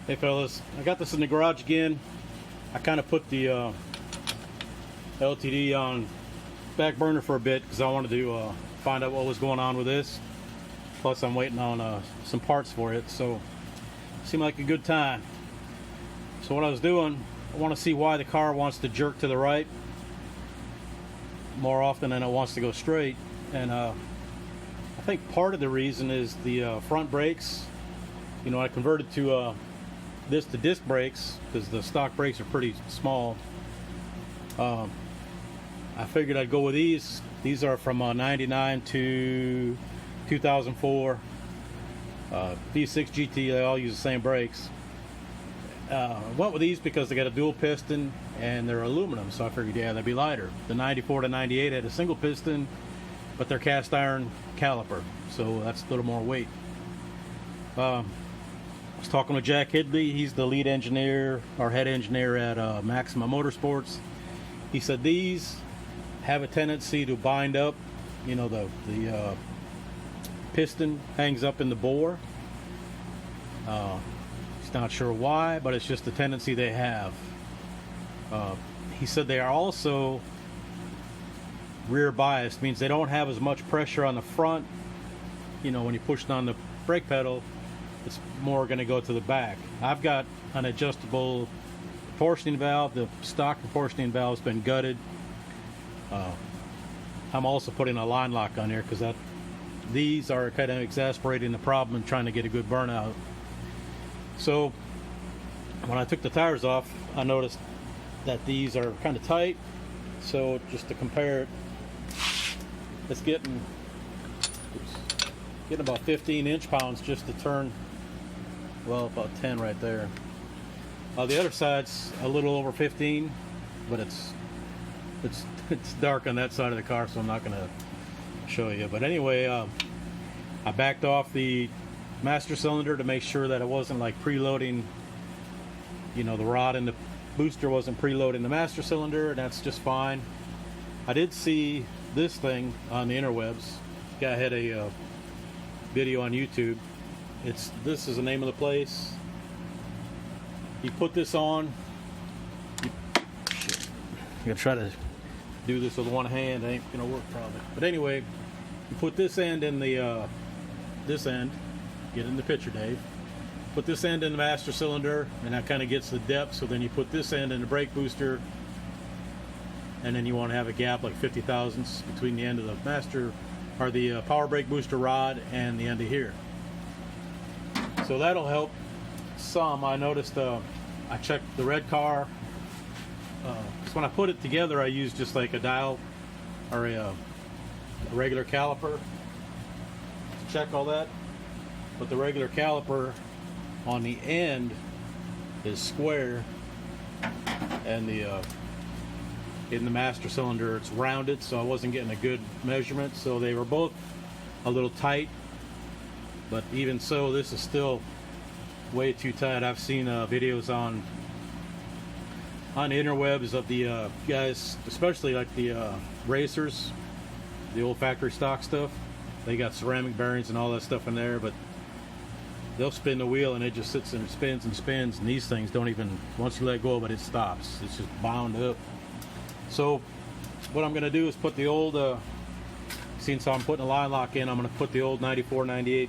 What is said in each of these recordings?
Hey fellas, I got this in the garage again. I kind of put the LTD on back burner for a bit because I wanted to find out what was going on with this. Plus I'm waiting on some parts for it, so it seemed like a good time. So what I was doing, I want to see why the car wants to jerk to the right more often than it wants to go straight. And I think part of the reason is the front brakes. You know, I converted to this to disc brakes because the stock brakes are pretty small. I figured I'd go with these. These are from 99 to 2004. V6 GT, they all use the same brakes. Went with these because they got a dual piston and they're aluminum, so I figured, yeah, they'd be lighter. The 94 to 98 had a single piston, but they're cast iron caliper, so that's a little more weight. I was talking with Jack Hidley. He's the lead engineer or head engineer at Maxima Motorsports. He said these have a tendency to bind up. You know, the piston hangs up in the bore. He's not sure why, but it's just a tendency they have. He said they are also rear biased, means they don't have as much pressure on the front. You know, when you push on the brake pedal, it's more going to go to the back. I've got an adjustable proportioning valve. The stock proportioning valve has been gutted. I'm also putting a line lock on here because these are kind of exasperating the problem and trying to get a good burnout. So when I took the tires off, I noticed that these are kind of tight. So just to compare it, it's getting about 15 inch-pounds just to turn. Well, about 10 right there. The other side's a little over 15, but it's dark on that side of the car, so I'm not going to show you. But anyway, I backed off the master cylinder to make sure that it wasn't like preloading. You know, the rod and the booster wasn't preloading the master cylinder, and that's just fine. I did see this thing on the interwebs. Guy had a video on YouTube. This is the name of the place. You put this on. You gotta try to do this with one hand. It ain't gonna work probably. But anyway, you put this end in the this end. Get in the picture, Dave. Put this end in the master cylinder, and that kind of gets the depth. So then you put this end in the brake booster, and then you want to have a gap like 50 thousandths between the end of the master or the power brake booster rod and the end of here. So that'll help some. I noticed I checked the red car because when I put it together I used just like a dial or a regular caliper to check all that, but the regular caliper on the end is square, and in the master cylinder it's rounded, so I wasn't getting a good measurement. So they were both a little tight, but even so, this is still way too tight. I've seen videos on the interwebs of the guys, especially like the racers, the old factory stock stuff. They got ceramic bearings and all that stuff in there, but they'll spin the wheel and it just sits and spins and spins, and these things don't even, once you let go of it, it stops. It's just bound up. So what I'm going to do is put the old, since I'm putting a line lock in, I'm going to put the old 94, 98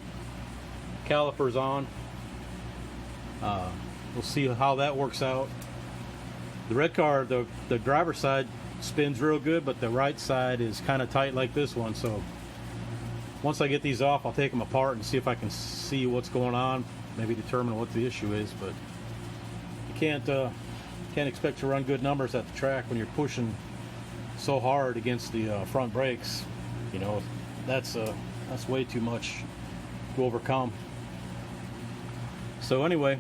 calipers on. We'll see how that works out. The red car, the driver's side spins real good, but the right side is kind of tight like this one. So once I get these off, I'll take them apart and see if I can see what's going on, maybe determine what the issue is. But you can't expect to run good numbers at the track when you're pushing so hard against the front brakes. You know, that's way too much to overcome. So anyway,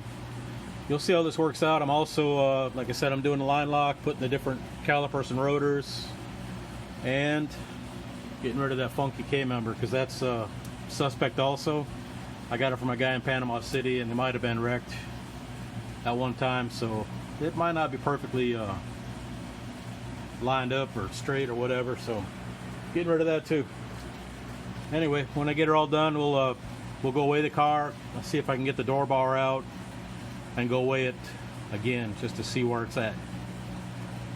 you'll see how this works out. I'm also, like I said, I'm doing the line lock, putting the different calipers and rotors, and getting rid of that funky K-member because that's suspect also. I got it from a guy in Panama City, and it might have been wrecked at one time, so it might not be perfectly lined up or straight or whatever, so getting rid of that too. Anyway, when I get it all done, we'll go weigh the car. I'll see if I can get the door bar out, and go weigh it again just to see where it's at.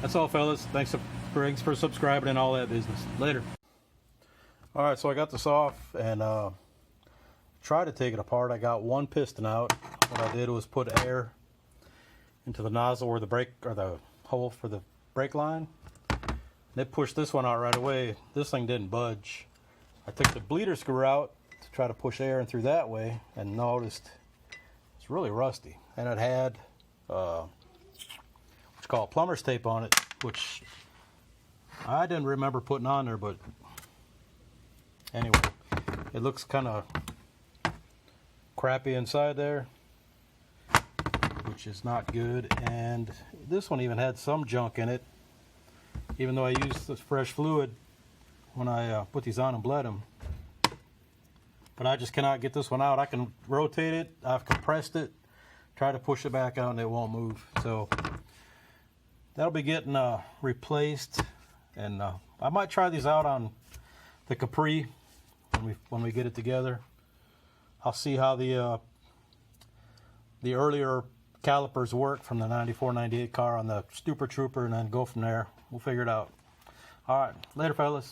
That's all, fellas. Thanks for subscribing and all that business. Later. All right, so I got this off and tried to take it apart. I got one piston out. What I did was put air into the nozzle or the brake, or the hole for the brake line. And it pushed this one out right away. This thing didn't budge. I took the bleeder screw out to try to push air in through that way and noticed it's really rusty. And it had what's called plumber's tape on it, which I didn't remember putting on there, but anyway, it looks kind of crappy inside there, which is not good. And this one even had some junk in it, even though I used this fresh fluid when I put these on and bled them. But I just cannot get this one out. I can rotate it, I've compressed it, try to push it back out, and it won't move. So that'll be getting replaced, and I might try these out on the Capri when we get it together. I'll see how the earlier calipers work from the 94-98 car on the Stupor Trooper, and then go from there. We'll figure it out. All right, later, fellas.